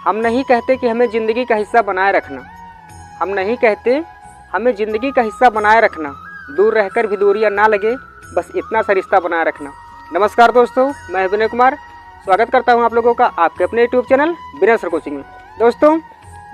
हम नहीं कहते कि हमें ज़िंदगी का हिस्सा बनाए रखना, हम नहीं कहते हमें ज़िंदगी का हिस्सा बनाए रखना, दूर रहकर भी दूरियां ना लगे, बस इतना सा रिश्ता बनाए रखना। नमस्कार दोस्तों, मैं विनय कुमार स्वागत करता हूं आप लोगों का आपके अपने यूट्यूब चैनल विनय सर कोचिंग में। दोस्तों,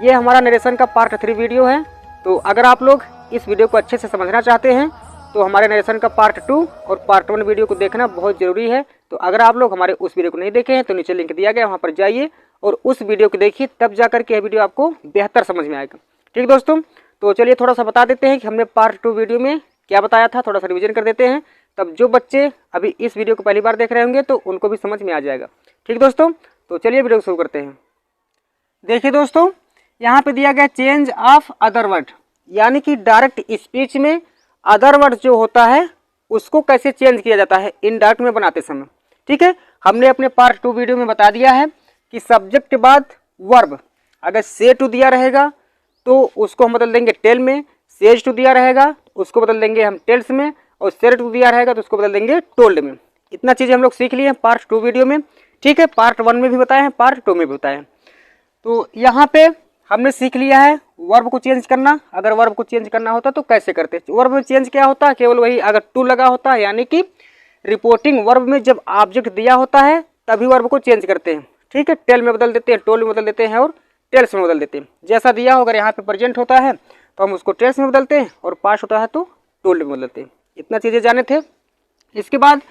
ये हमारा नरेशन का पार्ट 3 वीडियो है। तो अगर आप लोग इस वीडियो को अच्छे से समझना चाहते हैं तो हमारे नरेशन का पार्ट 2 और पार्ट 1 वीडियो को देखना बहुत ज़रूरी है। तो अगर आप लोग हमारे उस वीडियो को नहीं देखे हैं तो नीचे लिंक दिया गया, वहाँ पर जाइए और उस वीडियो को देखिए, तब जाकर के यह वीडियो आपको बेहतर समझ में आएगा। ठीक दोस्तों, तो चलिए थोड़ा सा बता देते हैं कि हमने पार्ट 2 वीडियो में क्या बताया था, थोड़ा सा रिवीजन कर देते हैं। तब जो बच्चे अभी इस वीडियो को पहली बार देख रहे होंगे तो उनको भी समझ में आ जाएगा। ठीक दोस्तों, तो चलिए वीडियो को शुरू करते हैं। देखिए दोस्तों, यहाँ पे दिया गया चेंज ऑफ अदर वर्ड, यानी कि डायरेक्ट स्पीच में अदर वर्ड जो होता है उसको कैसे चेंज किया जाता है इनडायरेक्ट में बनाते समय। ठीक है, हमने अपने पार्ट 2 वीडियो में बता दिया है कि सब्जेक्ट के बाद वर्ब अगर से टू दिया रहेगा तो उसको हम बदल देंगे टेल में, सेज टू दिया रहेगा उसको बदल देंगे हम टेल्स में, और सेड टू दिया रहेगा तो उसको बदल देंगे टोल्ड में। इतना चीज़ें हम लोग सीख लिए हैं पार्ट 2 वीडियो में। ठीक है, पार्ट 1 में भी बताए हैं, पार्ट 2 में भी बताए हैं। तो यहाँ पे हमने सीख लिया है वर्ब को चेंज करना। अगर वर्ब को चेंज करना होता तो कैसे करते। वर्ब में चेंज क्या होता है, केवल वही अगर टू लगा होता है, यानी कि रिपोर्टिंग वर्ब में जब ऑब्जेक्ट दिया होता है तभी वर्ब को चेंज करते हैं। ठीक है, टेल में बदल देते हैं, टोल में बदल देते हैं और टेल्स में बदल देते हैं। जैसा दिया हो, अगर यहाँ पे प्रेजेंट होता है तो हम उसको टेल्स में बदलते हैं और पास्ट होता है तो टोल्ड में बदलते हैं। इतना चीज़ें जाने थे। इसके बाद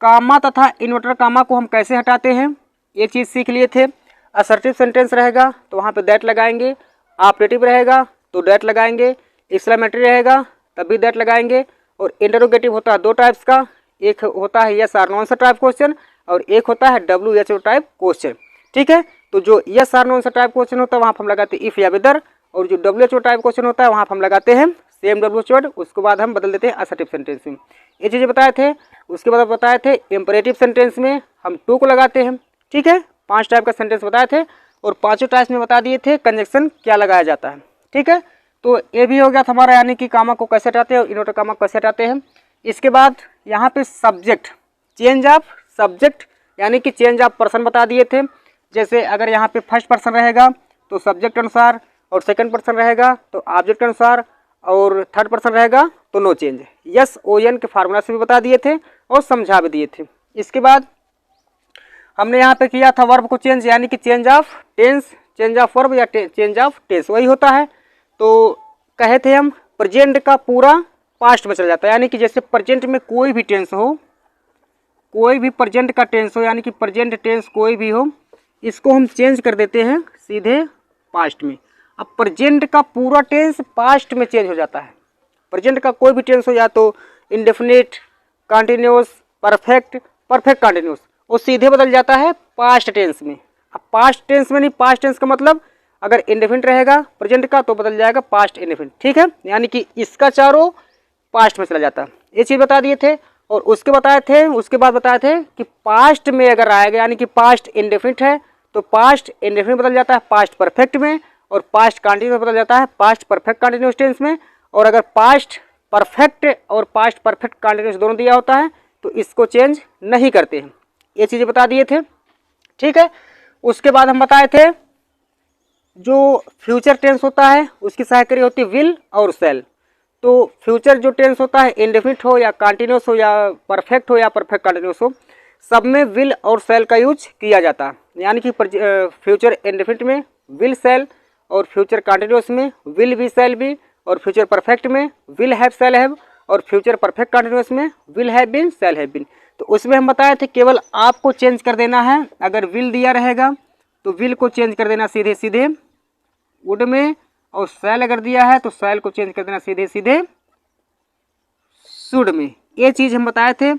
कामा तथा इन्वर्टर कामा को हम कैसे हटाते हैं ये चीज़ सीख लिए थे। असर्टिव सेंटेंस रहेगा तो वहाँ पे दैट लगाएंगे, ऑपरेटिव रहेगा तो दैट लगाएंगे, एक्सक्लेमेटरी रहेगा तब भी दैट लगाएंगे, और इंटरोगेटिव होता है 2 टाइप्स का, एक होता है yes or no answer type question और एक होता है WHO टाइप क्वेश्चन। ठीक है, तो जो yes or no answer type question होता है वहाँ पर हम लगाते हैं इफ या वेदर, और जो WHO टाइप क्वेश्चन होता है वहाँ पर हम लगाते हैं सेम WHO वर्ड, उसके बाद हम बदल देते हैं असर्टिव सेंटेंस में। ये चीज़ें बताए थे। उसके बाद बताए थे इम्परेटिव सेंटेंस में हम टू को लगाते हैं। ठीक है, 5 टाइप का सेंटेंस बताए थे और 5 टाइप्स में बता दिए थे कंजक्शन क्या लगाया जाता है। ठीक है, तो ये भी हो गया था हमारा, यानी कि कामा को कैसे हटाते हैं और इन्वर्टर कामा कैसे हटाते हैं। इसके बाद यहाँ पे सब्जेक्ट, चेंज ऑफ सब्जेक्ट यानी कि चेंज ऑफ पर्सन बता दिए थे। जैसे अगर यहाँ पे फर्स्ट पर्सन रहेगा तो सब्जेक्ट अनुसार, और सेकंड पर्सन रहेगा तो ऑब्जेक्ट अनुसार, और थर्ड पर्सन रहेगा तो नो चेंज। यस ON के फार्मूला से भी बता दिए थे और समझा भी दिए थे। इसके बाद हमने यहाँ पे किया था वर्ब को चेंज, यानी कि change of tense, change of verb या चेंज ऑफ टेंस वही होता है। तो कहे थे हम प्रेजेंट का पूरा पास्ट में चला जाता है, यानी कि जैसे प्रेजेंट में कोई भी टेंस हो, कोई भी प्रेजेंट का टेंस हो, यानी कि प्रेजेंट टेंस कोई भी हो, इसको हम चेंज कर देते हैं सीधे पास्ट में। अब प्रेजेंट का पूरा टेंस पास्ट में चेंज हो जाता है। प्रेजेंट का कोई भी टेंस हो, या तो indefinite, continuous, perfect, perfect continuous, वो सीधे बदल जाता है पास्ट टेंस में। अब पास्ट टेंस में नहीं, पास्ट टेंस का मतलब अगर इंडेफिनिट रहेगा प्रेजेंट का तो बदल जाएगा पास्ट इंडेफिनिट। ठीक है, यानी कि इसका चारों पास्ट में चला जाता है। ये चीज़ बता दिए थे। और उसके बाद बताए थे कि पास्ट में अगर आएगा, यानी कि पास्ट इंडेफिनिट है तो पास्ट इंडेफिनिट बदल जाता है पास्ट परफेक्ट में, और पास्ट कंटिन्यूअस बदल जाता है पास्ट परफेक्ट कंटिन्यूअस टेंस में। और अगर पास्ट परफेक्ट और पास्ट परफेक्ट कंटिन्यूअस दोनों दिया होता है तो इसको चेंज नहीं करते हैं। ये चीज़ें बता दिए थे। ठीक है, उसके बाद हम बताए थे जो फ्यूचर टेंस होता है उसकी सहायकारी होती है विल और शैल। तो फ्यूचर जो टेंस होता है इंडेफिनिट हो या कंटिन्यूअस हो या परफेक्ट हो या परफेक्ट कंटिन्यूअस हो, सब में विल और शैल का यूज किया जाता है। यानी कि फ्यूचर इंडेफिनिट में विल शैल, और फ्यूचर कंटिन्यूअस में विल बी शैल बी, और फ्यूचर परफेक्ट में विल हैव शैल हैव, और फ्यूचर परफेक्ट कंटिन्यूअस में will have been shall have been. तो उसमें हम बताए थे केवल आपको चेंज कर देना है। अगर विल दिया रहेगा तो विल को चेंज कर देना सीधे सीधे वुड में, और शैल अगर दिया है तो शैल को चेंज कर देना सीधे सीधे शुड में। ये चीज़ हम बताए थे।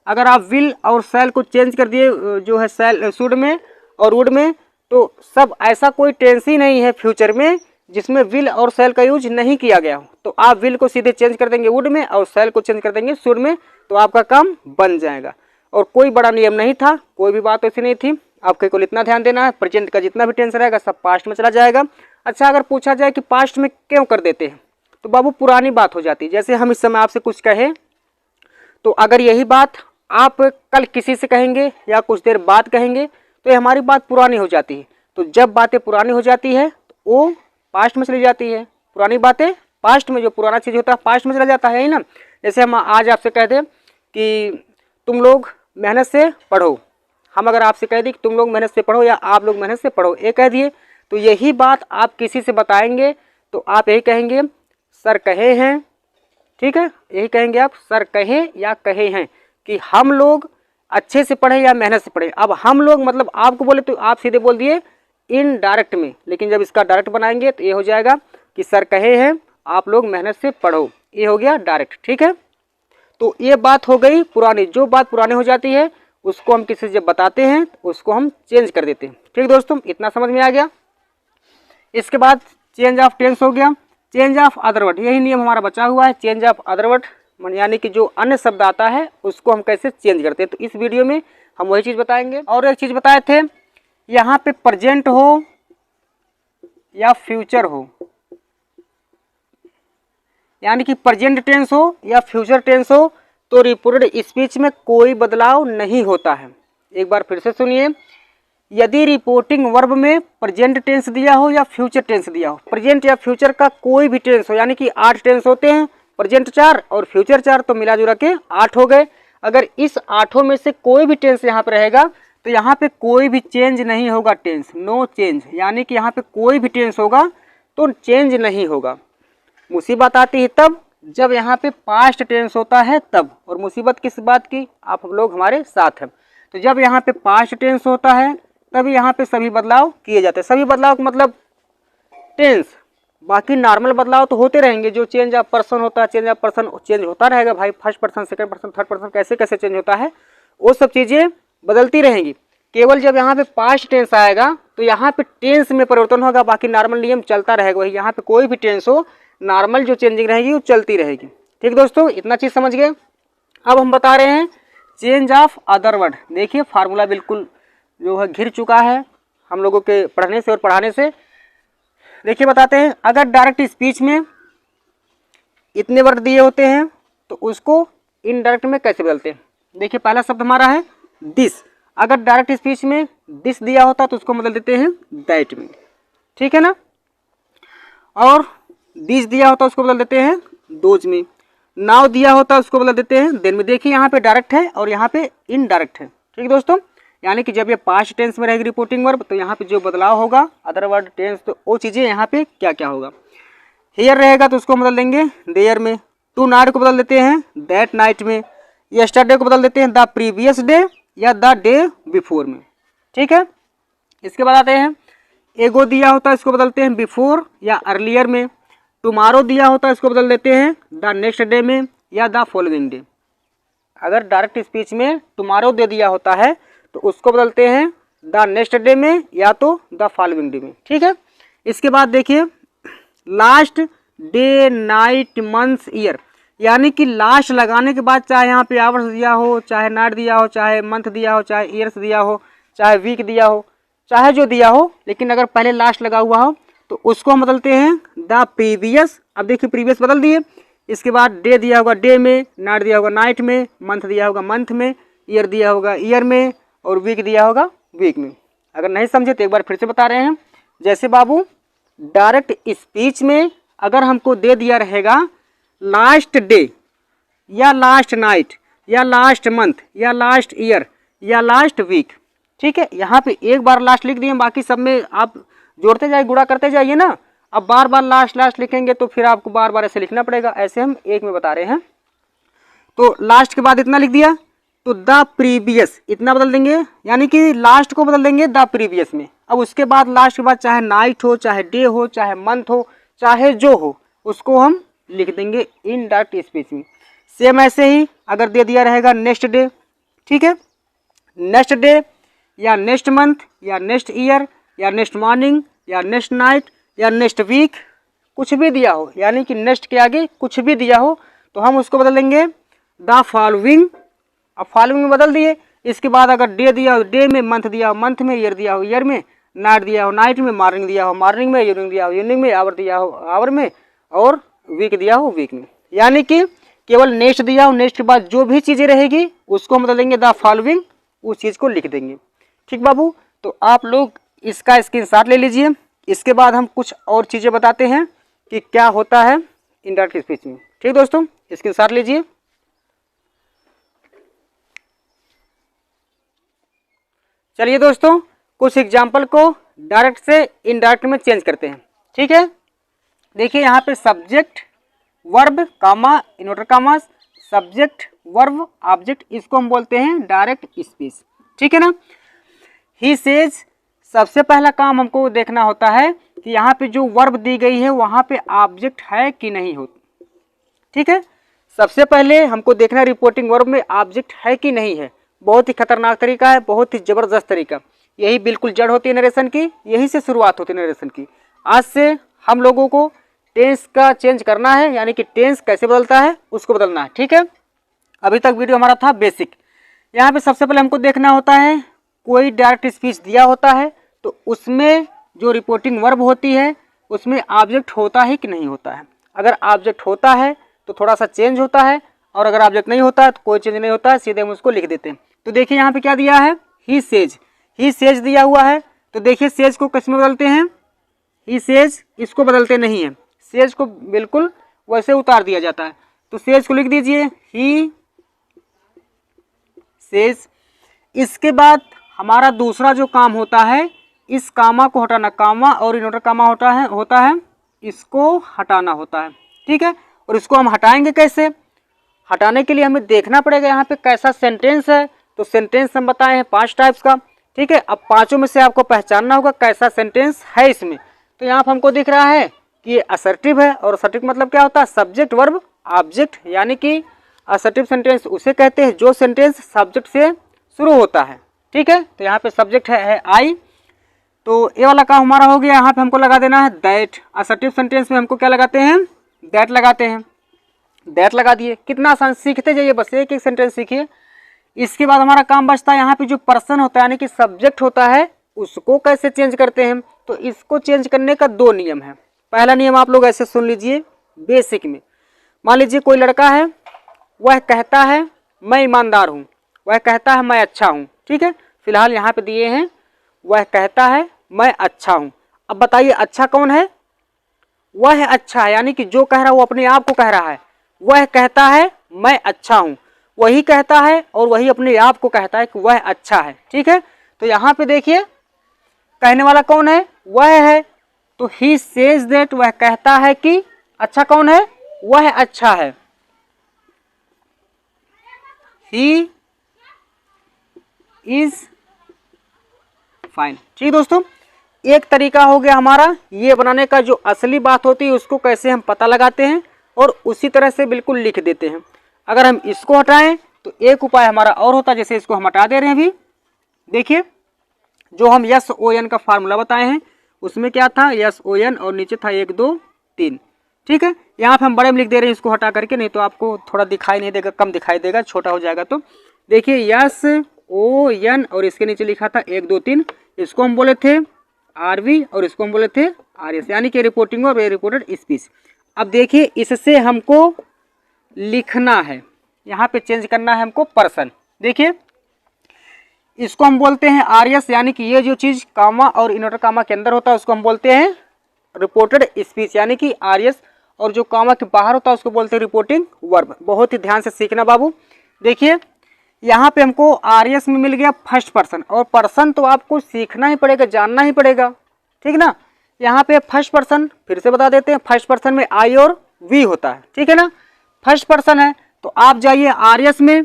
अगर आप विल और शैल को चेंज कर दिए जो है शैल शुड में और वुड में, तो सब ऐसा कोई टेंस ही नहीं है फ्यूचर में जिसमें विल और शैल का यूज नहीं किया गया हो। तो आप विल को सीधे चेंज कर देंगे वुड में और शैल को चेंज कर देंगे शुड में, तो आपका काम बन जाएगा। और कोई बड़ा नियम नहीं था, कोई भी बात ऐसी नहीं थी। आपके को इतना ध्यान देना है, प्रेजेंट का जितना भी टेंस रहेगा सब पास्ट में चला जाएगा। अच्छा, अगर पूछा जाए कि पास्ट में क्यों कर देते हैं तो बाबू पुरानी बात हो जाती है। जैसे हम इस समय आपसे कुछ कहें तो अगर यही बात आप कल किसी से कहेंगे या कुछ देर बाद कहेंगे तो ये हमारी बात पुरानी हो जाती है। तो जब बातें पुरानी हो जाती है तो वो पास्ट में चली जाती है, पुरानी बातें पास्ट में, जो पुराना चीज़ होता है पास्ट में चला जाता है ही ना। जैसे हम आज आपसे कह दें कि तुम लोग मेहनत से पढ़ो, हम अगर आपसे कह दें कि तुम लोग मेहनत से पढ़ो या आप लोग मेहनत से पढ़ो, ये कह दिए, तो यही बात आप किसी से बताएंगे तो आप यही कहेंगे सर कहे हैं, ठीक है, यही कहेंगे आप सर कहें या कहे हैं कि हम लोग अच्छे से पढ़े या मेहनत से पढ़े। अब हम लोग मतलब आपको बोले तो आप सीधे बोल दिए इनडायरेक्ट में, लेकिन जब इसका डायरेक्ट बनाएंगे तो ये हो जाएगा कि सर कहे हैं आप लोग मेहनत से पढ़ो, ये हो गया डायरेक्ट, ठीक है। तो ये बात हो गई पुरानी। जो बात पुरानी हो जाती है उसको हम किसी से जब बताते हैं तो उसको हम चेंज कर देते हैं, ठीक दोस्तों, इतना समझ में आ गया। इसके बाद चेंज ऑफ टेंस हो गया, चेंज ऑफ अदर वर्ड, यही नियम हमारा बचा हुआ है। चेंज ऑफ अदर वर्ड यानी कि जो अन्य शब्द आता है उसको हम कैसे चेंज करते हैं, तो इस वीडियो में हम वही चीज़ बताएंगे। और एक चीज़ बताए थे, यहाँ पे प्रेजेंट हो या फ्यूचर हो, यानी कि प्रेजेंट टेंस हो या फ्यूचर टेंस हो तो रिपोर्टेड स्पीच में कोई बदलाव नहीं होता है। एक बार फिर से सुनिए, यदि रिपोर्टिंग वर्ब में प्रेजेंट टेंस दिया हो या फ्यूचर टेंस दिया हो, प्रेजेंट या फ्यूचर का कोई भी टेंस हो, यानी कि 8 टेंस होते हैं, प्रेजेंट 4 और फ्यूचर 4, तो मिला जुला के 8 हो गए। अगर इस 8 में से कोई भी टेंस यहाँ पे रहेगा तो यहाँ पे कोई भी चेंज नहीं होगा, टेंस नो चेंज, यानी कि यहाँ पे कोई भी टेंस होगा तो चेंज नहीं होगा। मुसीबत आती है तब जब यहाँ पे पास्ट टेंस होता है तब, और मुसीबत किस बात की, आप लोग हमारे साथ हैं। तो जब यहाँ पे पास्ट टेंस होता है तभी यहाँ पे सभी बदलाव किए जाते हैं। सभी बदलाव का मतलब टेंस, बाकी नॉर्मल बदलाव तो होते रहेंगे। जो चेंज ऑफ पर्सन होता है, चेंज ऑफ पर्सन चेंज होता रहेगा भाई, first person second person third person कैसे कैसे चेंज होता है, वो सब चीज़ें बदलती रहेंगी। केवल जब यहाँ पे पास्ट टेंस आएगा तो यहाँ पे टेंस में परिवर्तन होगा, बाकी नॉर्मल नियम चलता रहेगा वही। यहाँ पे कोई भी टेंस हो, नॉर्मल जो चेंजिंग रहेगी वो चलती रहेगी, ठीक दोस्तों, इतना चीज़ समझ गए। अब हम बता रहे हैं चेंज ऑफ अदर वर्ड। देखिए फार्मूला बिल्कुल जो है घिर चुका है हम लोगों के पढ़ने से और पढ़ाने से। देखिए बताते हैं, अगर डायरेक्ट स्पीच में इतने वर्ड दिए होते हैं तो उसको इनडायरेक्ट में कैसे बदलते हैं। देखिए पहला शब्द हमारा है दिस, अगर डायरेक्ट स्पीच में दिस दिया होता तो उसको बदल देते हैं दैट में, ठीक है ना। और दिस दिया होता उसको बदल देते हैं दोज में। नाउ दिया होता उसको बदल देते हैं देन में। देखिए यहाँ पे डायरेक्ट है और यहाँ पे इनडायरेक्ट है, ठीक है दोस्तों। यानी कि जब ये पास्ट टेंस में रहेगी रिपोर्टिंग वर्ब तो यहाँ पे जो बदलाव होगा अदर वर्ड टेंस, तो वो चीज़ें यहाँ पे क्या क्या होगा। हेयर रहेगा तो उसको बदल देंगे देयर में। टू नाइट को बदल देते हैं दैट नाइट में। यस्टरडे को बदल देते हैं द प्रीवियस डे या द डे बिफोर में, ठीक है। इसके बाद आते हैं, एगो दिया होता है इसको बदलते हैं बिफोर या अर्लियर में। टुमारो दिया होता है इसको बदल देते हैं द नेक्स्ट डे में या द फॉलोइंग डे। अगर डायरेक्ट स्पीच में टुमारो दे दिया होता है तो उसको बदलते हैं द नेक्स्ट डे में या तो द फॉलोइंग डे में, ठीक है। इसके बाद देखिए last day night months year, यानी कि लास्ट लगाने के बाद चाहे यहाँ पे आवर्स दिया हो, चाहे नाइट दिया हो, चाहे मंथ दिया हो, चाहे ईयर्स दिया हो, चाहे वीक दिया हो, चाहे जो दिया हो, लेकिन अगर पहले लास्ट लगा हुआ हो तो उसको हम बदलते हैं द प्रीवियस। अब देखिए प्रीवियस बदल दिए। इसके बाद डे दिया होगा डे में, नाइट दिया होगा नाइट में, मंथ दिया होगा मंथ में, ईयर दिया होगा ईयर में और वीक दिया होगा वीक में। अगर नहीं समझे तो एक बार फिर से बता रहे हैं। जैसे बाबू डायरेक्ट स्पीच में अगर हमको दे दिया रहेगा लास्ट डे या लास्ट नाइट या लास्ट मंथ या लास्ट ईयर या लास्ट वीक, ठीक है, यहाँ पे एक बार लास्ट लिख दिए, बाकी सब में आप जोड़ते जाइए, गुणा करते जाइए ना। अब बार बार लास्ट लास्ट लिखेंगे तो फिर आपको बार बार ऐसे लिखना पड़ेगा, ऐसे हम एक में बता रहे हैं। तो लास्ट के बाद इतना लिख दिया तो द प्रीवियस इतना बदल देंगे, यानी कि लास्ट को बदल देंगे द प्रीवियस में। अब उसके बाद लास्ट के बाद चाहे नाइट हो, चाहे डे हो, चाहे मंथ हो, चाहे जो हो, उसको हम लिख देंगे इन डायरेक्ट स्पीच में। सेम ऐसे ही अगर दे दिया रहेगा नेक्स्ट डे, ठीक है, नेक्स्ट डे या नेक्स्ट मंथ या नेक्स्ट ईयर या नेक्स्ट मॉर्निंग या नेक्स्ट नाइट या नेक्स्ट वीक, कुछ भी दिया हो, यानी कि नेक्स्ट के आगे कुछ भी दिया हो तो हम उसको बदल देंगे द फॉलोइंग। अब फॉलोइंग में बदल दिए। इसके बाद अगर डे दिया हो डे में, मंथ दिया हो मंथ में, ईयर दिया हो ईयर में, नाइट दिया हो नाइट में, मॉर्निंग दिया हो मॉर्निंग में, इवनिंग दिया हो इवनिंग में, आवर दिया हो आवर में और वीक दिया हो वीक में। यानी कि केवल नेक्स्ट दिया हो, नेक्स्ट के बाद जो भी चीज़ें रहेगी उसको हम बदल देंगे द फॉलोइंग, उस चीज़ को लिख देंगे, ठीक बाबू। तो आप लोग इसका स्क्रीनशॉट ले लीजिए। इसके बाद हम कुछ और चीज़ें बताते हैं कि क्या होता है इनडायरेक्ट स्पीच में। ठीक दोस्तों, स्क्रीनशॉट लीजिए। चलिए दोस्तों, कुछ एग्जाम्पल को डायरेक्ट से इनडायरेक्ट में चेंज करते हैं। ठीक है, देखिए यहाँ पे सब्जेक्ट वर्ब कामा इन्वर्टर कामास, सब्जेक्ट वर्ब ऑब्जेक्ट, इसको हम बोलते हैं डायरेक्ट स्पीच। ठीक है ना। ही सेज, सबसे पहला काम हमको देखना होता है कि यहाँ पे जो वर्ब दी गई है वहाँ पे ऑब्जेक्ट है कि नहीं हो। ठीक है, सबसे पहले हमको देखना रिपोर्टिंग वर्ब में ऑब्जेक्ट है कि नहीं है। बहुत ही खतरनाक तरीका है, बहुत ही जबरदस्त तरीका। यही बिल्कुल जड़ होती है नरेशन की, यही से शुरुआत होती है नरेशन की। आज से हम लोगों को टेंस का चेंज करना है, यानी कि टेंस कैसे बदलता है उसको बदलना है। ठीक है, अभी तक वीडियो हमारा था बेसिक। यहाँ पे सबसे पहले हमको देखना होता है कोई डायरेक्ट स्पीच दिया होता है तो उसमें जो रिपोर्टिंग वर्ब होती है उसमें ऑब्जेक्ट होता है कि नहीं होता है। अगर ऑब्जेक्ट होता है तो थोड़ा सा चेंज होता है, और अगर ऑब्जेक्ट नहीं होता है तो कोई चेंज नहीं होता है, सीधे हम उसको लिख देते हैं। तो देखिए यहाँ पे क्या दिया है, ही सेज, ही सेज दिया हुआ है। तो देखिए सेज को किस में बदलते हैं, ही सेज, इसको बदलते नहीं है, सेज को बिल्कुल वैसे उतार दिया जाता है। तो सेज को लिख दीजिए ही सेज। इसके बाद हमारा दूसरा जो काम होता है, इस कामा को हटाना, कामा और इन्वर्टर कामा होता है इसको हटाना होता है। ठीक है, और इसको हम हटाएंगे कैसे, हटाने के लिए हमें देखना पड़ेगा यहाँ पे कैसा सेंटेंस है। तो सेंटेंस हम बताए हैं 5 टाइप्स का। ठीक है, अब 5 में से आपको पहचानना होगा कैसा सेंटेंस है इसमें। तो यहाँ पर हमको दिख रहा है कि ये असर्टिव है, और असर्टिव मतलब क्या होता है, सब्जेक्ट वर्ब ऑब्जेक्ट, यानी कि असर्टिव सेंटेंस उसे कहते हैं जो सेंटेंस सब्जेक्ट से शुरू होता है। ठीक है, तो यहाँ पे सब्जेक्ट है आई, तो ये वाला काम हमारा हो गया। यहाँ पे हमको लगा देना है दैट। असर्टिव सेंटेंस में हमको क्या लगाते हैं, दैट लगाते हैं, दैट लगा दिए। कितना आसान, सीखते जाइए, बस एक एक सेंटेंस सीखिए। इसके बाद हमारा काम बचता है यहाँ पे जो पर्सन होता है यानी कि सब्जेक्ट होता है उसको कैसे चेंज करते हैं। तो इसको चेंज करने का 2 नियम है। पहला नियम आप लोग ऐसे सुन लीजिए बेसिक में। मान लीजिए कोई लड़का है, वह कहता है मैं ईमानदार हूँ, वह कहता है मैं अच्छा हूँ। ठीक है, फिलहाल यहाँ पे दिए हैं वह कहता है मैं अच्छा हूँ। अब बताइए अच्छा कौन है, वह है अच्छा है, यानी कि जो कह रहा है वो अपने आप को कह रहा है। वह कहता है मैं अच्छा हूँ, वही कहता है और वही अपने आप को कहता है कि वह अच्छा है। ठीक है, तो यहाँ पे देखिए कहने वाला कौन है, वह है। तो ही सेज दैट, वह कहता है कि अच्छा कौन है, वह अच्छा है। He is fine. ठीक दोस्तों, एक तरीका हो गया हमारा ये बनाने का, जो असली बात होती है उसको कैसे हम पता लगाते हैं और उसी तरह से बिल्कुल लिख देते हैं। अगर हम इसको हटाएं तो एक उपाय हमारा और होता है, जैसे इसको हम हटा दे रहे हैं अभी। देखिए जो हम SON का फार्मूला बताए हैं उसमें क्या था, SON और नीचे था 1 2 3। ठीक है, यहाँ पे हम बड़े में लिख दे रहे हैं इसको हटा करके, नहीं तो आपको थोड़ा दिखाई नहीं देगा, कम दिखाई देगा, छोटा हो जाएगा। तो देखिए SON और इसके नीचे लिखा था 1 2 3, इसको हम बोले थे RV और इसको हम बोले थे RS, यानी कि रिपोर्टिंग और रिपोर्टेड स्पीच। अब देखिए इससे हमको लिखना है, यहाँ पे चेंज करना है हमको पर्सन। देखिए इसको हम बोलते हैं RS, यानी कि ये जो चीज़ कामा और इन्वर्टर कामा के अंदर होता है उसको हम बोलते हैं रिपोर्टेड स्पीच, यानी कि RS, और जो कामा के बाहर होता है उसको बोलते हैं रिपोर्टिंग वर्ब। बहुत ही ध्यान से सीखना बाबू। देखिए यहाँ पे हमको RS में मिल गया फर्स्ट पर्सन, और पर्सन तो आपको सीखना ही पड़ेगा, जानना ही पड़ेगा। ठीक ना, यहाँ पे फर्स्ट पर्सन फिर से बता देते हैं, फर्स्ट पर्सन में I और V होता है। ठीक है ना, फर्स्ट पर्सन है तो आप जाइए RS में,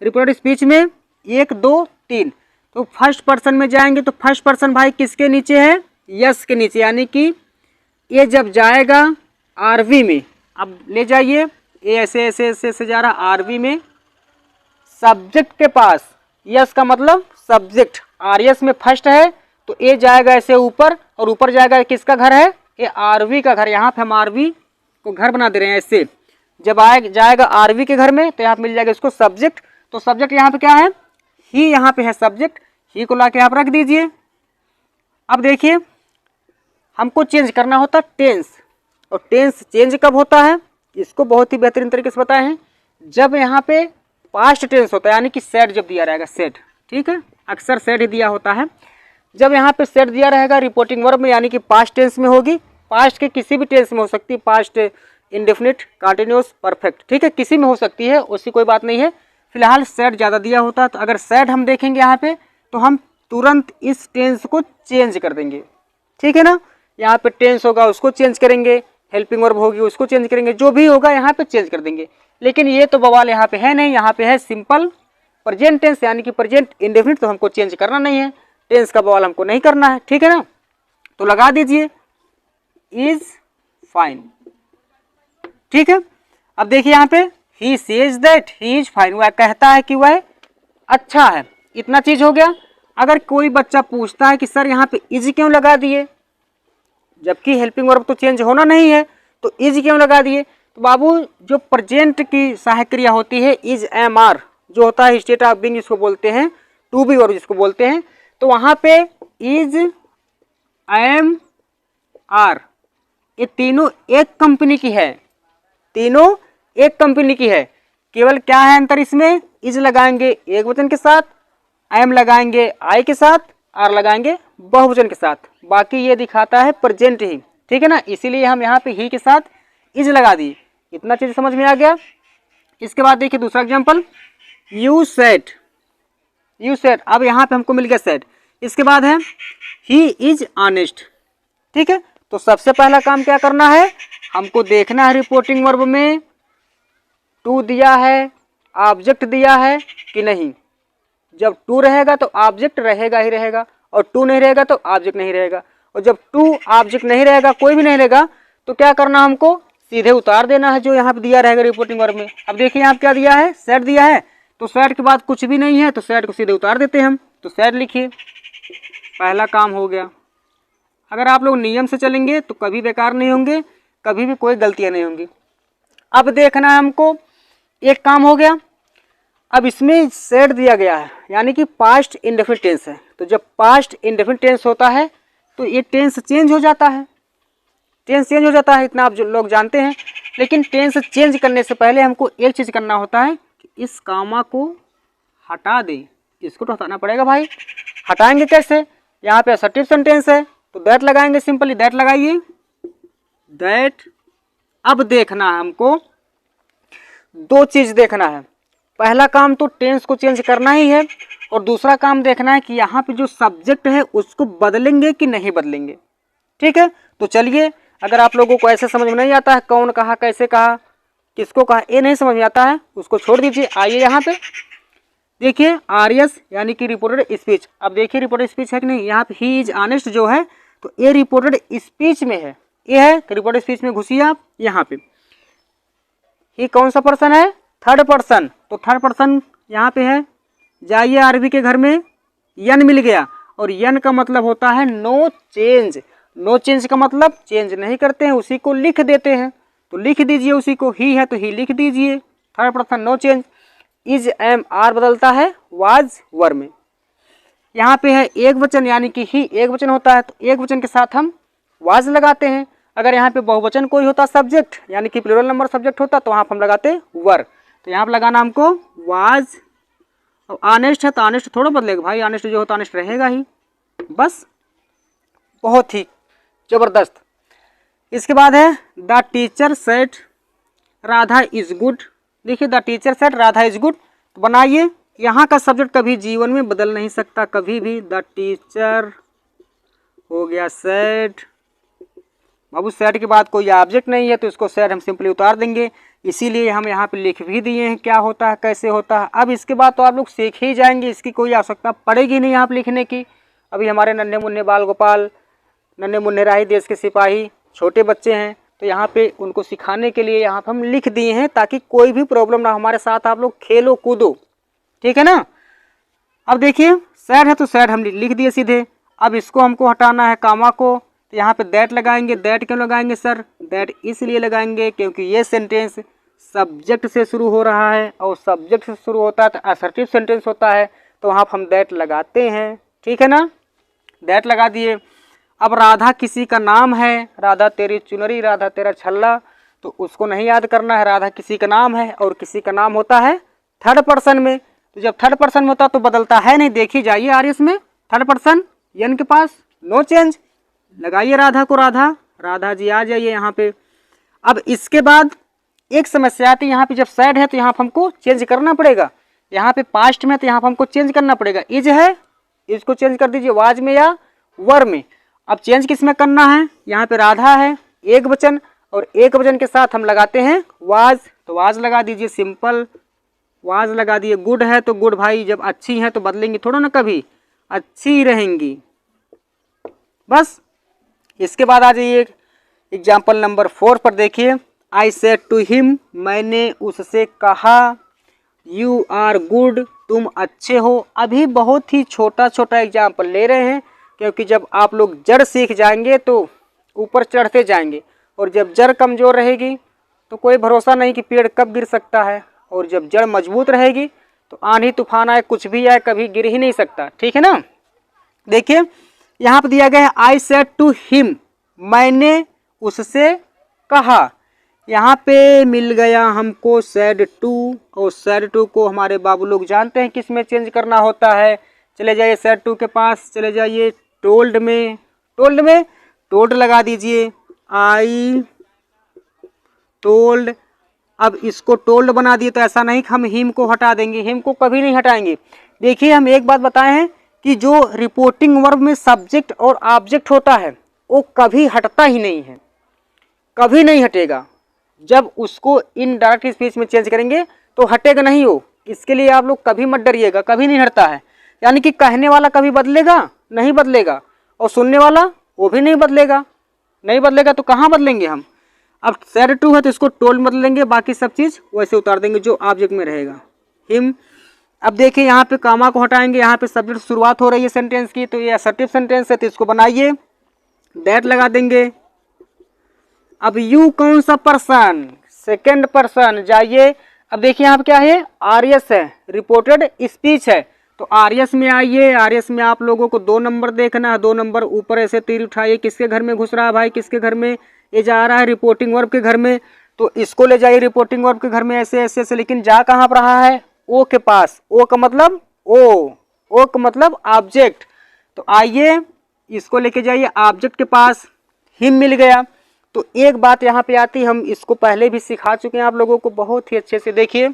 रिपोर्टेड स्पीच में 1 2 3, तो फर्स्ट पर्सन में जाएंगे तो फर्स्ट पर्सन भाई किसके नीचे है, यस के नीचे, यानी कि ये जब जाएगा RV में, अब ले जाइए ये ऐसे ऐसे ऐसे ऐसे जा रहा RV में, सब्जेक्ट के पास, यस का मतलब सब्जेक्ट RS में फर्स्ट है तो ये जाएगा ऐसे ऊपर, और ऊपर जाएगा किसका घर है, ये RV का घर। यहाँ पे हम RV को घर बना दे रहे हैं ऐसे। जब जाएगा RV के घर में तो यहाँ पे मिल जाएगा इसको सब्जेक्ट। तो सब्जेक्ट यहाँ पे क्या है, ही, यहाँ पे है सब्जेक्ट, ही को ला के आप रख दीजिए। अब देखिए हमको चेंज करना होता टेंस, और टेंस चेंज कब होता है, इसको बहुत ही बेहतरीन तरीके से बताए हैं, जब यहाँ पे पास्ट टेंस होता है, यानी कि सेड जब दिया रहेगा, सेड। ठीक है, अक्सर सेड ही दिया होता है। जब यहाँ पे सेट दिया रहेगा रिपोर्टिंग वर्ब में यानी कि पास्ट टेंस में होगी, पास्ट के किसी भी टेंस में हो सकती है, पास्ट इंडेफिनिट, कंटिन्यूअस, परफेक्ट, ठीक है, किसी में हो सकती है, उसकी कोई बात नहीं है। फिलहाल सेट ज़्यादा दिया होता है, तो अगर सेट हम देखेंगे यहाँ पे तो हम तुरंत इस टेंस को चेंज कर देंगे, ठीक है ना। यहाँ पे टेंस होगा उसको चेंज करेंगे, हेल्पिंग वर्ब होगी उसको चेंज करेंगे, जो भी होगा यहाँ पे चेंज कर देंगे। लेकिन ये तो बवाल यहाँ पे है नहीं, यहाँ पे है सिंपल प्रेजेंट टेंस यानी कि प्रेजेंट इंडेफिनिट, तो हमको चेंज करना नहीं है, टेंस का बवाल हमको नहीं करना है, ठीक है ना। तो लगा दीजिए इज फाइन, ठीक है। अब देखिए यहाँ पे he says that he is fine, वह कहता है कि वह अच्छा है, इतना चीज हो गया। अगर कोई बच्चा पूछता है कि सर यहाँ पे इज क्यों लगा दिए, जबकि हेल्पिंग वर्ब तो चेंज होना नहीं है, तो इज क्यों लगा दिए, तो बाबू जो प्रेजेंट की सहायक क्रिया होती है इज एम आर, जो होता है स्टेट ऑफ बीइंग जिसको बोलते हैं, टू बी वर्ब जिसको बोलते हैं, तो वहां पे इज एम आर ये तीनों एक कंपनी की है, तीनों एक कंपनी की है। केवल क्या है अंतर इसमें, इज लगाएंगे एक वचन के साथ, एम लगाएंगे आई के साथ, आर लगाएंगे बहुवचन के साथ, बाकी ये दिखाता है प्रेजेंट ही, ठीक है ना। इसीलिए हम यहाँ पे ही के साथ इज लगा दी, इतना चीज समझ में आ गया। इसके बाद देखिए दूसरा example, you said, you said, अब यहाँ पे हमको मिल गया सेड। इसके बाद है ही इज ऑनेस्ट, ठीक है। तो सबसे पहला काम क्या करना है, हमको देखना है रिपोर्टिंग वर्ब में टू दिया है, ऑब्जेक्ट दिया है कि नहीं। जब टू रहेगा तो ऑब्जेक्ट रहेगा ही रहेगा, और टू नहीं रहेगा तो ऑब्जेक्ट नहीं रहेगा, और जब टू ऑब्जेक्ट नहीं रहेगा, कोई भी नहीं रहेगा, तो क्या करना हमको सीधे उतार देना है जो यहाँ पे दिया रहेगा रिपोर्टिंग वर्ब में। अब देखिए यहाँ क्या दिया है, सेट दिया है, तो सेट के बाद कुछ भी नहीं है तो सेट को सीधे उतार देते हैं हम, तो सेट लिखिए, पहला काम हो गया। अगर आप लोग नियम से चलेंगे तो कभी बेकार नहीं होंगे, कभी भी कोई गलतियां नहीं होंगी। अब देखना है हमको, एक काम हो गया। अब इसमें सेट दिया गया है यानी कि पास्ट इंडेफिनिट टेंस है, तो जब पास्ट इंडेफिनिट टेंस होता है तो ये टेंस चेंज हो जाता है, टेंस चेंज हो जाता है, इतना आप जो लोग जानते हैं। लेकिन टेंस चेंज करने से पहले हमको एक चीज़ करना होता है कि इस कामा को हटा दें, इसको तो हटाना पड़ेगा भाई। हटाएंगे कैसे, यहाँ पे असर्टिव सेंटेंस है तो दैट लगाएंगे, सिंपली दैट लगाइए, दैट। अब देखना है हमको, दो चीज देखना है, पहला काम तो टेंस को चेंज करना ही है, और दूसरा काम देखना है कि यहाँ पे जो सब्जेक्ट है उसको बदलेंगे कि नहीं बदलेंगे, ठीक है। तो चलिए, अगर आप लोगों को ऐसे समझ में नहीं आता है कौन कहा कैसे कहा किसको कहा, ये नहीं समझ में आता है, उसको छोड़ दीजिए। आइए यहाँ पे देखिए आरएस यानी कि रिपोर्टेड स्पीच। अब देखिए रिपोर्टेड स्पीच है कि नहीं, यहाँ पे ही इज ऑनेस्ट जो है तो ये रिपोर्टेड स्पीच में है, ये है रिपोर्टेड स्पीच में। घुसिए आप यहाँ पे, ही कौन सा पर्सन है, थर्ड पर्सन, तो थर्ड पर्सन यहाँ पे है। जाइए आरबी के घर में, यन मिल गया, और यन का मतलब होता है नो चेंज। नो चेंज का मतलब चेंज नहीं करते हैं, उसी को लिख देते हैं, तो लिख दीजिए उसी को, ही है तो ही लिख दीजिए, third person no change. Is am are बदलता है वाज वर में। यहाँ पे है एक वचन यानी कि ही एक वचन होता है, तो एक वचन के साथ हम वाज लगाते हैं। अगर यहाँ पे बहुवचन कोई होता सब्जेक्ट यानी कि प्लूरल नंबर सब्जेक्ट होता तो वहाँ पर हम लगाते वर, तो यहाँ पर लगाना हमको वाज। और ऑनेस्ट है तो ऑनेस्ट थोड़ा बदलेगा भाई, ऑनेस्ट जो होता ऑनेस्ट रहेगा ही, बस, बहुत ही जबरदस्त। इसके बाद है the teacher said Radha is good. देखिए the teacher said Radha is good, तो बनाइए, यहाँ का सब्जेक्ट कभी जीवन में बदल नहीं सकता कभी भी। द टीचर हो गया सेड, बाबू सेड के बाद कोई ऑब्जेक्ट नहीं है तो इसको सेड हम सिंपली उतार देंगे, इसीलिए हम यहाँ पे लिख भी दिए हैं क्या होता है कैसे होता है। अब इसके बाद तो आप लोग सीख ही जाएंगे, इसकी कोई आवश्यकता पड़ेगी नहीं यहाँ पे लिखने की। अभी हमारे नन्हे मुन्ने बाल गोपाल, नन्हे मुन्ने राही, देश के सिपाही छोटे बच्चे हैं, तो यहाँ पे उनको सिखाने के लिए यहाँ पे हम लिख दिए हैं ताकि कोई भी प्रॉब्लम ना, हमारे साथ आप लोग खेलो कूदो, ठीक है ना। अब देखिए सैड है तो सैड हम लिख दिए सीधे। अब इसको हमको हटाना है कामा को, तो यहाँ पे दैट लगाएंगे। दैट क्यों लगाएंगे सर, दैट इसलिए लगाएंगे क्योंकि ये सेंटेंस सब्जेक्ट से शुरू हो रहा है, और सब्जेक्ट से शुरू होता है तो असर्टिव सेंटेंस होता है, तो वहाँ पर हम दैट लगाते हैं, ठीक है ना। दैट लगा दिए। अब राधा किसी का नाम है, राधा तेरी चुनरी, राधा तेरा छल्ला, तो उसको नहीं याद करना है, राधा किसी का नाम है और किसी का नाम होता है थर्ड पर्सन में। तो जब थर्ड पर्सन में होता तो बदलता है नहीं, देखी जाइए आर्यस में थर्ड पर्सन यन के पास नो चेंज, लगाइए राधा को राधा, राधा जी आ जाइए यहाँ पे। अब इसके बाद एक समस्या आती है, यहाँ पे जब सैड है तो यहाँ पे हमको चेंज करना पड़ेगा, यहाँ पे पास्ट में तो यहाँ पे हमको चेंज करना पड़ेगा। इज है, इसको चेंज कर दीजिए वाज में या वर में। अब चेंज किस में करना है, यहाँ पे राधा है एक वचन, और एक वचन के साथ हम लगाते हैं वाज, तो वाज लगा दीजिए, सिंपल वाज लगा दिए। गुड है तो गुड भाई, जब अच्छी है तो बदलेंगी थोड़ा ना, कभी अच्छी रहेंगी बस। इसके बाद आ जाइए एग्जाम्पल नंबर 4 पर देखिए। आई सेड टू हिम, मैंने उससे कहा, यू आर गुड, तुम अच्छे हो। अभी बहुत ही छोटा छोटा एग्जाम्पल ले रहे हैं, क्योंकि जब आप लोग जड़ सीख जाएंगे तो ऊपर चढ़ते जाएंगे, और जब जड़ कमज़ोर रहेगी तो कोई भरोसा नहीं कि पेड़ कब गिर सकता है, और जब जड़ मजबूत रहेगी तो आंधी तूफान आए कुछ भी आए कभी गिर ही नहीं सकता, ठीक है ना। देखिए यहाँ पर दिया गया है आई सेड टू हिम, मैंने उससे कहा। यहाँ पे मिल गया हमको सेड टू, और सेड टू को हमारे बाबू लोग जानते हैं किस में चेंज करना होता है। चले जाइए सेड टू के पास, चले जाइए टोल्ड में, टोल्ड में टोल्ड लगा दीजिए, आई टोल्ड। अब इसको टोल्ड बना दिए तो ऐसा नहीं कि हम हिम को हटा देंगे, हिम को कभी नहीं हटाएंगे। देखिए हम एक बात बताए हैं कि जो रिपोर्टिंग वर्ब में सब्जेक्ट और ऑब्जेक्ट होता है वो कभी हटता ही नहीं है, कभी नहीं हटेगा। जब उसको इनडायरेक्ट स्पीच में चेंज करेंगे तो हटेगा नहीं वो, इसके लिए आप लोग कभी मत डरिएगा, कभी नहीं हटता है। यानी कि कहने वाला कभी बदलेगा नहीं बदलेगा, और सुनने वाला वो भी नहीं बदलेगा, नहीं बदलेगा तो कहाँ बदलेंगे हम। अब सेड टू है तो इसको टोल्ड बदलेंगे, बाकी सब चीज़ वैसे उतार देंगे जो ऑब्जेक्ट में रहेगा, हिम। अब देखिए यहाँ पे कामा को हटाएंगे, यहाँ पे सब्जेक्ट शुरुआत हो रही है सेंटेंस की, तो ये असर्टिव सेंटेंस है तो इसको बनाइए, दैट लगा देंगे। अब यू कौन सा पर्सन, सेकेंड पर्सन, जाइए। अब देखिए यहाँ पे क्या है, आरएस है, रिपोर्टेड स्पीच है, तो आरएस में आइए। आरएस में आप लोगों को 2 नंबर देखना है, 2 नंबर ऊपर ऐसे तीर उठाइए, किसके घर में घुस रहा है भाई, किसके घर में ये जा रहा है, रिपोर्टिंग वर्ब के घर में, तो इसको ले जाइए रिपोर्टिंग वर्ब के घर में ऐसे ऐसे ऐसे। लेकिन जा कहाँ पर रहा है, ओ के पास, ओ का मतलब ओ का मतलब ऑब्जेक्ट, तो आइए इसको लेके जाइए ऑब्जेक्ट के पास, हिम मिल गया। तो एक बात यहाँ पे आती, हम इसको पहले भी सिखा चुके हैं आप लोगों को बहुत ही अच्छे से। देखिए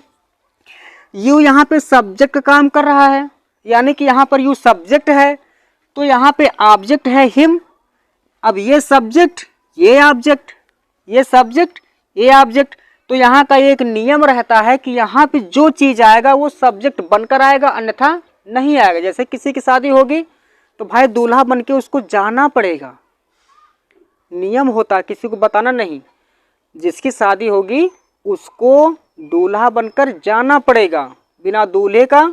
यू यहाँ पे सब्जेक्ट का काम कर रहा है, यानी कि यहाँ पर यू सब्जेक्ट है, तो यहाँ पे ऑब्जेक्ट है हिम। अब ये सब्जेक्ट ये ऑब्जेक्ट, ये सब्जेक्ट ये ऑब्जेक्ट, तो यहाँ का एक नियम रहता है कि यहाँ पे जो चीज़ आएगा वो सब्जेक्ट बनकर आएगा, अन्यथा नहीं आएगा। जैसे किसी की शादी होगी तो भाई दूल्हा बन के उसको जाना पड़ेगा, नियम होता है, किसी को बताना नहीं। जिसकी शादी होगी उसको दूल्हा बनकर जाना पड़ेगा, बिना दूल्हे का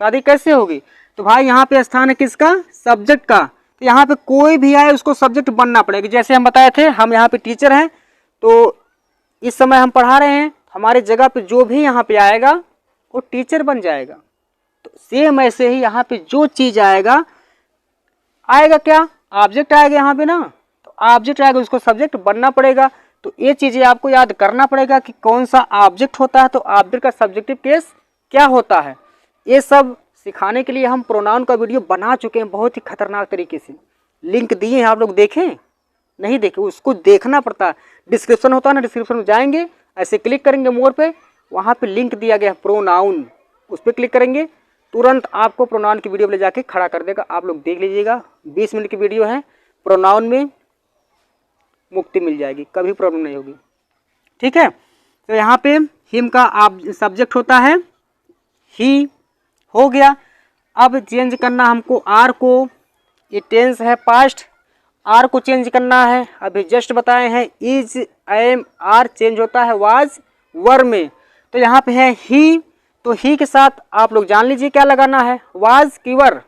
शादी कैसे होगी। तो भाई यहाँ पे स्थान है किसका, सब्जेक्ट का, तो यहाँ पे कोई भी आए उसको सब्जेक्ट बनना पड़ेगा। जैसे हम बताए थे, हम यहाँ पे टीचर हैं तो इस समय हम पढ़ा रहे हैं, हमारे जगह पे जो भी यहाँ पे आएगा वो टीचर बन जाएगा। तो सेम ऐसे ही यहाँ पे जो चीज़ आएगा क्या, ऑब्जेक्ट आएगा यहाँ पे ना, तो ऑब्जेक्ट आएगा उसको सब्जेक्ट बनना पड़ेगा। तो ये चीज़ें आपको याद करना पड़ेगा कि कौन सा ऑब्जेक्ट होता है, तो ऑब्जेक्ट का सब्जेक्टिव केस क्या होता है। ये सब सिखाने के लिए हम प्रोनाउन का वीडियो बना चुके हैं बहुत ही खतरनाक तरीके से, लिंक दिए हैं, आप लोग देखें नहीं देखे, उसको देखना पड़ता है। डिस्क्रिप्शन होता है ना, डिस्क्रिप्शन में जाएंगे, ऐसे क्लिक करेंगे मोर पे, वहाँ पे लिंक दिया गया है प्रोनाउन, उस पर क्लिक करेंगे तुरंत आपको प्रोनाउन की वीडियो ले जाके खड़ा कर देगा। आप लोग देख लीजिएगा, 20 मिनट की वीडियो है, प्रोनाउन में मुक्ति मिल जाएगी, कभी प्रॉब्लम नहीं होगी, ठीक है। तो यहाँ पे हिम का आप सब्जेक्ट होता है ही, हो गया। अब चेंज करना हमको आर को, ये टेंस है पास्ट, आर को चेंज करना है। अभी जस्ट बताए हैं इज एम आर चेंज होता है वाज वर में, तो यहाँ पे है ही, तो ही के साथ आप लोग जान लीजिए क्या लगाना है, वाज की वर,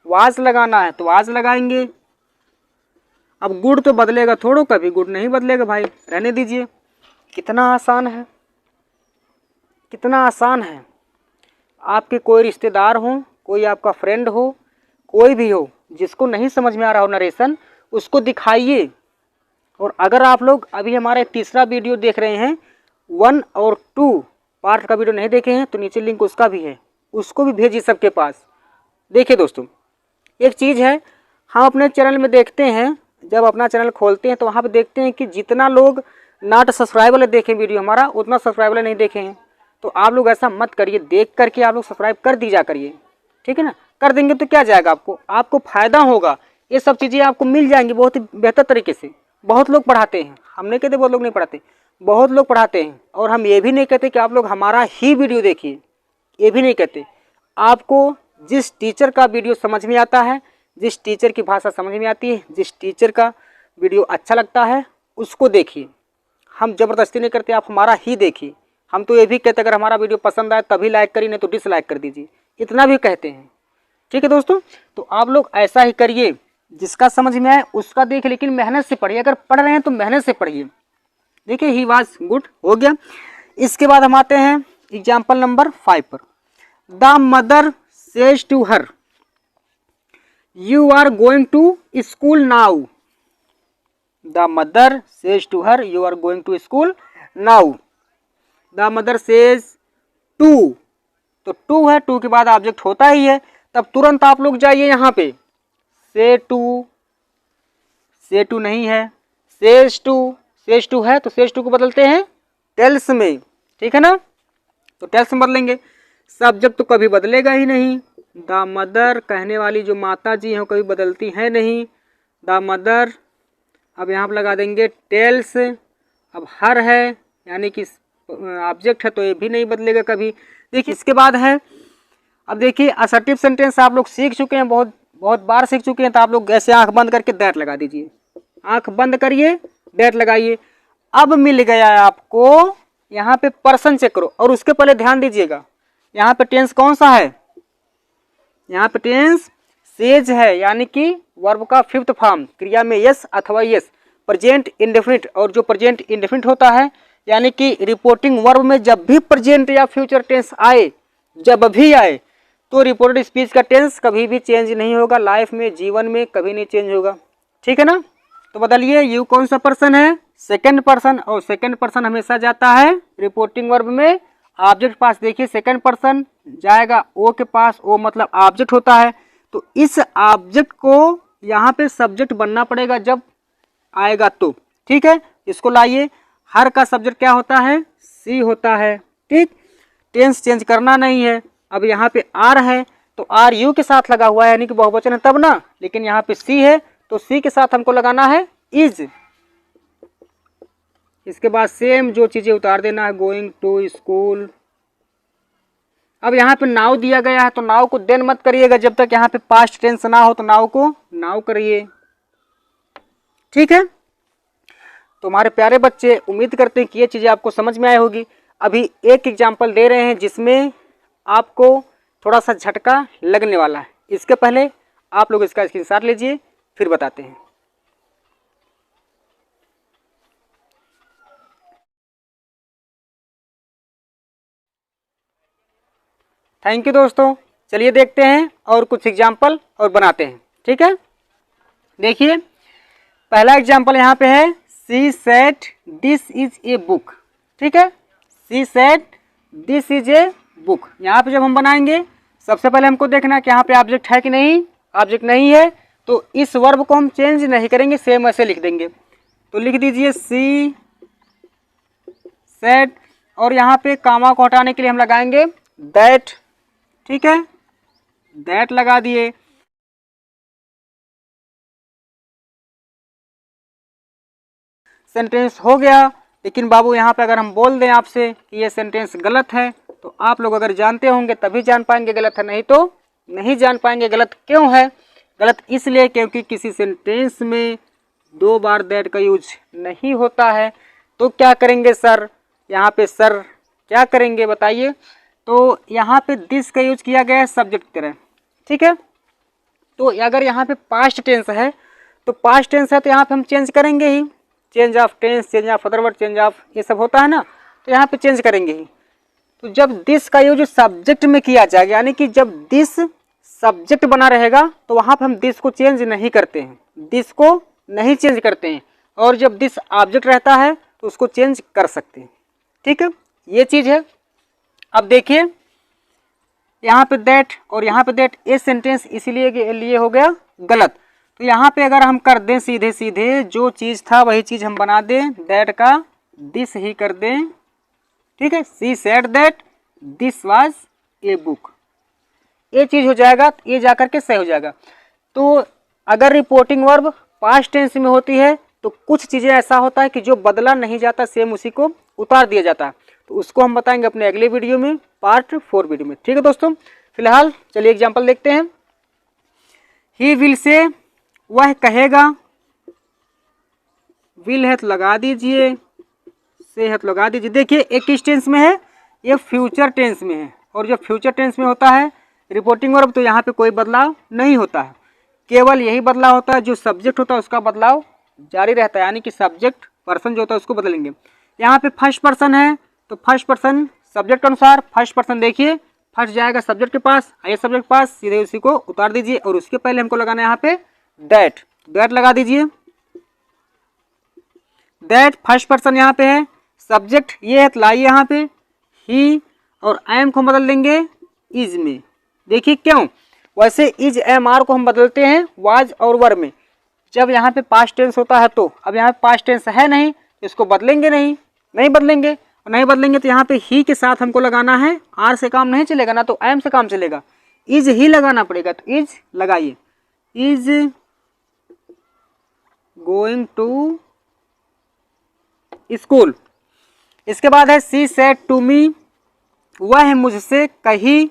वाज लगाना है तो वाज लगाएंगे। अब गुड तो बदलेगा थोड़ो, कभी गुड नहीं बदलेगा भाई, रहने दीजिए। कितना आसान है, कितना आसान है। आपके कोई रिश्तेदार हो, कोई आपका फ्रेंड हो, कोई भी हो, जिसको नहीं समझ में आ रहा हो नरेशन, उसको दिखाइए। और अगर आप लोग अभी हमारा तीसरा वीडियो देख रहे हैं, 1 और 2 पार्ट का वीडियो नहीं देखे हैं तो नीचे लिंक उसका भी है, उसको भी भेजिए सबके पास। देखिए दोस्तों, एक चीज़ है, हम अपने चैनल में देखते हैं, जब अपना चैनल खोलते हैं तो वहाँ पे देखते हैं कि जितना लोग नॉट सब्सक्राइब वाले देखें वीडियो हमारा, उतना सब्सक्राइब वाले नहीं देखे हैं। तो आप लोग ऐसा मत करिए, देख करके आप लोग सब्सक्राइब कर दीजा करिए, ठीक है ना। कर देंगे तो क्या जाएगा, आपको फ़ायदा होगा, ये सब चीज़ें आपको मिल जाएंगी बहुत ही बेहतर तरीके से। बहुत लोग पढ़ाते हैं, हम नहीं कहते बहुत लोग नहीं पढ़ाते, बहुत लोग पढ़ाते हैं। और हम ये भी नहीं कहते कि आप लोग हमारा ही वीडियो देखिए, ये भी नहीं कहते। आपको जिस टीचर का वीडियो समझ में आता है, जिस टीचर की भाषा समझ में आती है, जिस टीचर का वीडियो अच्छा लगता है, उसको देखिए। हम ज़बरदस्ती नहीं करते, आप हमारा ही देखिए। हम तो ये भी कहते अगर हमारा वीडियो पसंद आए तभी लाइक करिए, नहीं तो डिसलाइक कर दीजिए, इतना भी कहते हैं, ठीक है दोस्तों। तो आप लोग ऐसा ही करिए, जिसका समझ में आए उसका देख, लेकिन मेहनत से पढ़िए। अगर पढ़ रहे हैं तो मेहनत से पढ़िए। देखिए ही वाज गुड हो गया। इसके बाद हम आते हैं एग्जाम्पल नंबर 5 पर। The mother says to her, you are going to school now. The mother says to her, you are going to school now. The mother says to, तो to है, टू के बाद ऑब्जेक्ट होता ही है, तब तुरंत आप लोग जाइए यहाँ पे। से टू नहीं है, सेज टू है, तो सेज टू को बदलते हैं टेल्स में, ठीक है ना। तो टेल्स में बदलेंगे, सब्जेक्ट तो कभी बदलेगा ही नहीं। द मदर कहने वाली जो माता जी हैं कभी बदलती हैं नहीं। द मदर, अब यहाँ पर लगा देंगे टेल्स। अब हर है यानी कि ऑब्जेक्ट है, तो ये भी नहीं बदलेगा कभी। देखिए इसके बाद है, अब देखिए असर्टिव सेंटेंस आप लोग सीख चुके हैं, बहुत बहुत बार सीख चुके हैं। तो आप लोग ऐसे आंख बंद करके दैट लगा दीजिए, आंख बंद करिए, दैट लगाइए। अब मिल गया है आपको, यहाँ पे पर्सन चेक करो, और उसके पहले ध्यान दीजिएगा यहाँ पे टेंस कौन सा है, यहाँ पे टेंस सेज है, यानी कि वर्ब का 5th फॉर्म, क्रिया में यस अथवा यस, प्रेजेंट इंडेफिनिट। और जो प्रेजेंट इंडेफिनिट होता है, यानी कि रिपोर्टिंग वर्ब में जब भी प्रेजेंट या फ्यूचर टेंस आए, जब भी आए, तो रिपोर्टेड स्पीच का टेंस कभी भी चेंज नहीं होगा, लाइफ में, जीवन में कभी नहीं चेंज होगा, ठीक है ना। तो बदलिए, यू कौन सा पर्सन है, सेकंड पर्सन, और सेकंड पर्सन हमेशा जाता है रिपोर्टिंग वर्ब में ऑब्जेक्ट पास। देखिए सेकंड पर्सन जाएगा ओ के पास, ओ मतलब ऑब्जेक्ट होता है, तो इस ऑब्जेक्ट को यहाँ पे सब्जेक्ट बनना पड़ेगा जब आएगा तो, ठीक है। इसको लाइए, हर का सब्जेक्ट क्या होता है, सी होता है, ठीक। टेंस चेंज करना नहीं है। अब यहाँ पे आर है, तो आर यू के साथ लगा हुआ है, यानी कि बहुवचन है तब ना, लेकिन यहाँ पे सी है, तो सी के साथ हमको लगाना है इज। इसके बाद सेम जो चीजें उतार देना है, गोइंग टू स्कूल। अब यहाँ पे नाउ दिया गया है, तो नाउ को देन मत करिएगा जब तक यहाँ पे पास्ट टेंस ना हो, तो नाउ को नाउ करिए, ठीक है। तो हमारे प्यारे बच्चे, उम्मीद करते हैं कि ये चीज़ें आपको समझ में आई होगी। अभी एक एग्जाम्पल दे रहे हैं जिसमें आपको थोड़ा सा झटका लगने वाला है। इसके पहले आप लोग इसका स्क्रीनशॉट लीजिए, फिर बताते हैं। थैंक यू दोस्तों, चलिए देखते हैं और कुछ एग्जाम्पल और बनाते हैं, ठीक है। देखिए पहला एग्जाम्पल यहाँ पे है, she said this is a book, ठीक है। She said this is a book. यहाँ पे जब हम बनाएंगे, सबसे पहले हमको देखना है कि यहाँ पे ऑब्जेक्ट है कि नहीं। ऑब्जेक्ट नहीं है, तो इस वर्ब को हम चेंज नहीं करेंगे, सेम ऐसे लिख देंगे। तो लिख दीजिए सी सेड, और यहाँ पे कामा को हटाने के लिए हम लगाएंगे दैट, ठीक है, दैट लगा दिए। सेंटेंस हो गया, लेकिन बाबू यहाँ पे अगर हम बोल दें आपसे कि ये सेंटेंस गलत है, तो आप लोग अगर जानते होंगे तभी जान पाएंगे गलत है, नहीं तो नहीं जान पाएंगे। गलत क्यों है, गलत इसलिए क्योंकि किसी सेंटेंस में 2 बार दैट का यूज नहीं होता है। तो क्या करेंगे सर, यहाँ पे सर क्या करेंगे बताइए। तो यहाँ पे दिस का यूज किया गया है सब्जेक्ट की तरह, ठीक है। तो अगर यहाँ पे पास्ट टेंस है, तो पास्ट टेंस है तो यहाँ पे हम चेंज करेंगे ही, change of tense, change of other word, change of ये सब होता है ना, तो यहाँ पे चेंज करेंगे ही। तो जब दिस का यूज सब्जेक्ट में किया जाएगा, यानी कि जब दिस सब्जेक्ट बना रहेगा, तो वहाँ पे हम दिस को चेंज नहीं करते हैं, दिस को नहीं चेंज करते हैं। और जब दिस ऑब्जेक्ट रहता है तो उसको चेंज कर सकते हैं, ठीक है, ये चीज़ है। अब देखिए यहाँ पे दैट और यहाँ पे दैट, ये सेंटेंस इसीलिए लिए हो गया गलत। तो यहाँ पे अगर हम कर दें सीधे सीधे जो चीज़ था वही चीज़ हम बना दें, दैट का दिस ही कर दें, ठीक है। She said that this was a book, ये चीज़ हो जाएगा, ये जाकर के सही हो जाएगा। तो अगर रिपोर्टिंग वर्ब पास्ट टेंस में होती है तो कुछ चीज़ें ऐसा होता है कि जो बदला नहीं जाता, सेम उसी को उतार दिया जाता है। तो उसको हम बताएंगे अपने अगले वीडियो में, पार्ट 4 वीडियो में, ठीक है दोस्तों। फिलहाल चलिए एग्जाम्पल देखते हैं। ही विल से, वह कहेगा, विल है तो लगा दीजिए, से है तो लगा दीजिए। देखिए एक किस टेंस में है, ये फ्यूचर टेंस में है, और जब फ्यूचर टेंस में होता है रिपोर्टिंग वर्ब तो यहाँ पे कोई बदलाव नहीं होता है, केवल यही बदलाव होता है जो सब्जेक्ट होता है उसका बदलाव जारी रहता है, यानी कि सब्जेक्ट पर्सन जो होता है उसको बदलेंगे। यहाँ पे फर्स्ट पर्सन है तो फर्स्ट पर्सन सब्जेक्ट अनुसार फर्स्ट पर्सन देखिए फर्स्ट जाएगा सब्जेक्ट के पास, आइए सब्जेक्ट के पास, सीधे उसी को उतार दीजिए और उसके पहले हमको लगाना है यहाँ पे दैट, दैट लगा दीजिए। दैट फर्स्ट पर्सन यहाँ पे है, सब्जेक्ट ये है तो लाइए यहाँ पे ही और एम को बदल देंगे इज में। देखिए क्यों, वैसे इज एम आर को हम बदलते हैं वाज और वर में जब यहाँ पे पास्ट टेंस होता है। तो अब यहाँ पे पास्ट टेंस है नहीं, इसको बदलेंगे नहीं बदलेंगे, और नहीं बदलेंगे तो यहाँ पे ही के साथ हमको लगाना है, आर से काम नहीं चलेगा ना, तो एम से काम चलेगा, इज ही लगाना पड़ेगा। तो इज लगाइए, इज गोइंग टू स्कूल। इसके बाद है सी सेड टू मी, वह मुझसे कही,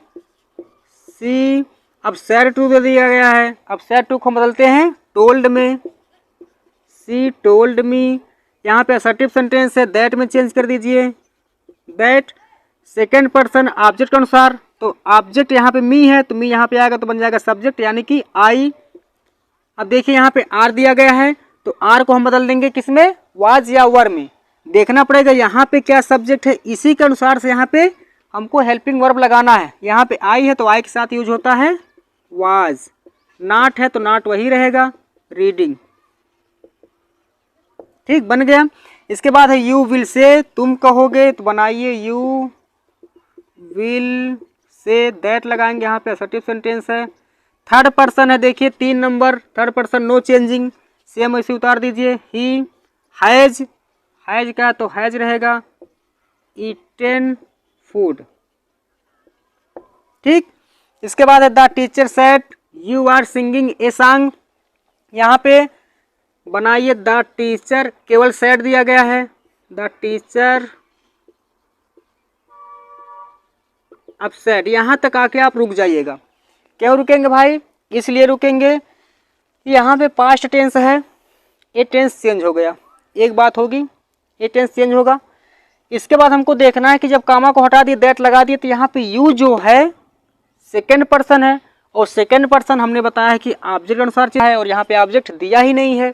सी अब सेड टू दे दिया गया है, अब सेड टू को बदलते हैं टोल्ड में, सी टोल्ड मी। यहाँ पे असर्टिव सेंटेंस है, दैट में चेंज कर दीजिए, दैट सेकेंड पर्सन ऑब्जेक्ट के अनुसार, तो ऑब्जेक्ट यहाँ पे मी है तो मी यहाँ पे आएगा तो बन जाएगा सब्जेक्ट यानी कि आई। अब देखिए यहाँ पे आर दिया गया है तो आर को हम बदल देंगे किसमें, वाज या वर में। देखना पड़ेगा यहाँ पे क्या सब्जेक्ट है, इसी के अनुसार से यहाँ पे हमको हेल्पिंग वर्ब लगाना है। यहाँ पे आई है तो आई के साथ यूज होता है वाज, नॉट है तो नॉट वही रहेगा रीडिंग, ठीक बन गया। इसके बाद है यू विल से, तुम कहोगे तो बनाइए यू विल से, दैट लगाएंगे यहाँ पे असर्टिव सेंटेंस है। थर्ड पर्सन है, देखिए 3 number third person no changing, same ऐसे उतार दीजिए। ही हैज, हैज का तो हैज रहेगा, ईटेन फूड, ठीक। इसके बाद है the teacher said you are singing a song, यहाँ पे बनाइए द टीचर, केवल सेड दिया गया है, द टीचर अब सेड, यहाँ तक आके आप रुक जाइएगा। क्यों रुकेंगे भाई, इसलिए रुकेंगे यहाँ पे पास्ट टेंस है, ये टेंस चेंज हो गया, एक बात होगी ये टेंस चेंज होगा। इसके बाद हमको देखना है कि जब कामा को हटा दिए दैट लगा दिए तो यहाँ पे यू जो है सेकेंड पर्सन है, और सेकेंड पर्सन हमने बताया है कि ऑब्जेक्ट अनुसार है और यहाँ पे ऑब्जेक्ट दिया ही नहीं है।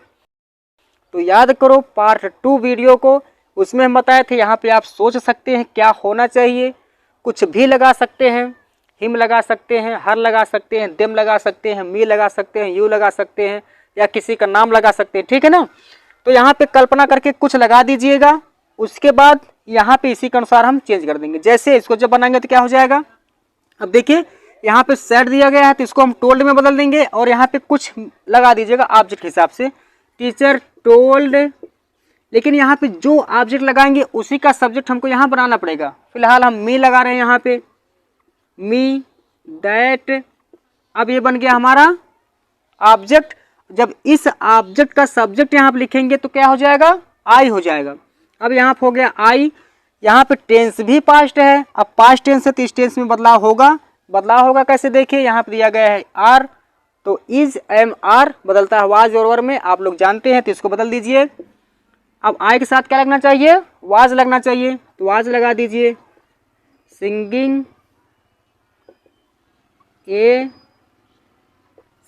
तो याद करो पार्ट 2 वीडियो को, उसमें हम बताए थे यहाँ पे आप सोच सकते हैं क्या होना चाहिए, कुछ भी लगा सकते हैं, हिम लगा सकते हैं, हर लगा सकते हैं, देम लगा सकते हैं, मी लगा सकते हैं, यू लगा सकते हैं, या किसी का नाम लगा सकते हैं, ठीक है ना। तो यहाँ पे कल्पना करके कुछ लगा दीजिएगा, उसके बाद यहाँ पे इसी के अनुसार हम चेंज कर देंगे। जैसे इसको जब बनाएंगे तो क्या हो जाएगा, अब देखिए यहाँ पे सेड दिया गया है तो इसको हम टोल्ड में बदल देंगे और यहाँ पे कुछ लगा दीजिएगा ऑब्जेक्ट के हिसाब से, टीचर टोल्ड, लेकिन यहाँ पे जो ऑब्जेक्ट लगाएंगे उसी का सब्जेक्ट हमको यहाँ बनाना पड़ेगा। फिलहाल हम मी लगा रहे हैं यहाँ पे, मी दैट, अब ये बन गया हमारा ऑब्जेक्ट। जब इस ऑब्जेक्ट का सब्जेक्ट यहाँ पे लिखेंगे तो क्या हो जाएगा, आई हो जाएगा। अब यहाँ पे हो गया आई, यहाँ पे टेंस भी पास्ट है, अब पास्ट टेंस है तो इस टेंस में बदलाव होगा। बदलाव होगा कैसे, देखिए यहाँ पे दिया गया है आर, तो इज एम आर बदलता है वाज और वर में, आप लोग जानते हैं, तो इसको बदल दीजिए। अब आई के साथ क्या लगना चाहिए, वाज लगना चाहिए, तो वाज लगा दीजिए। सिंगिंग ए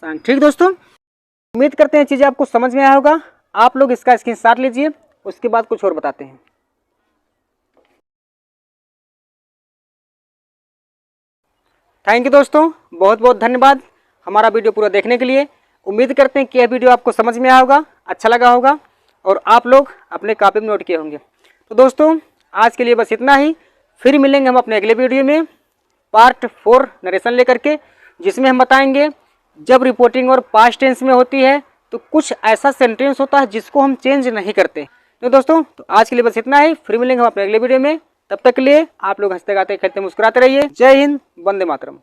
सॉन्ग, ठीक दोस्तों, उम्मीद करते हैं चीज़ें आपको समझ में आया होगा। आप लोग इसका स्क्रीनशॉट लीजिए, उसके बाद कुछ और बताते हैं। थैंक यू दोस्तों, बहुत बहुत धन्यवाद हमारा वीडियो पूरा देखने के लिए। उम्मीद करते हैं कि यह वीडियो आपको समझ में आया होगा, अच्छा लगा होगा और आप लोग अपने कॉपी में नोट किए होंगे। तो दोस्तों आज के लिए बस इतना ही, फिर मिलेंगे हम अपने अगले वीडियो में। पार्ट 4 नरेशन लेकर के, जिसमें हम बताएंगे जब रिपोर्टिंग और पास्ट टेंस में होती है तो कुछ ऐसा सेंटेंस होता है जिसको हम चेंज नहीं करते। तो दोस्तों तो आज के लिए बस इतना ही, फिर मिलेंगे हम अपने अगले वीडियो में। तब तक के लिए आप लोग हंसते गाते खेलते मुस्कुराते रहिए। जय हिंद, वंदे मातरम।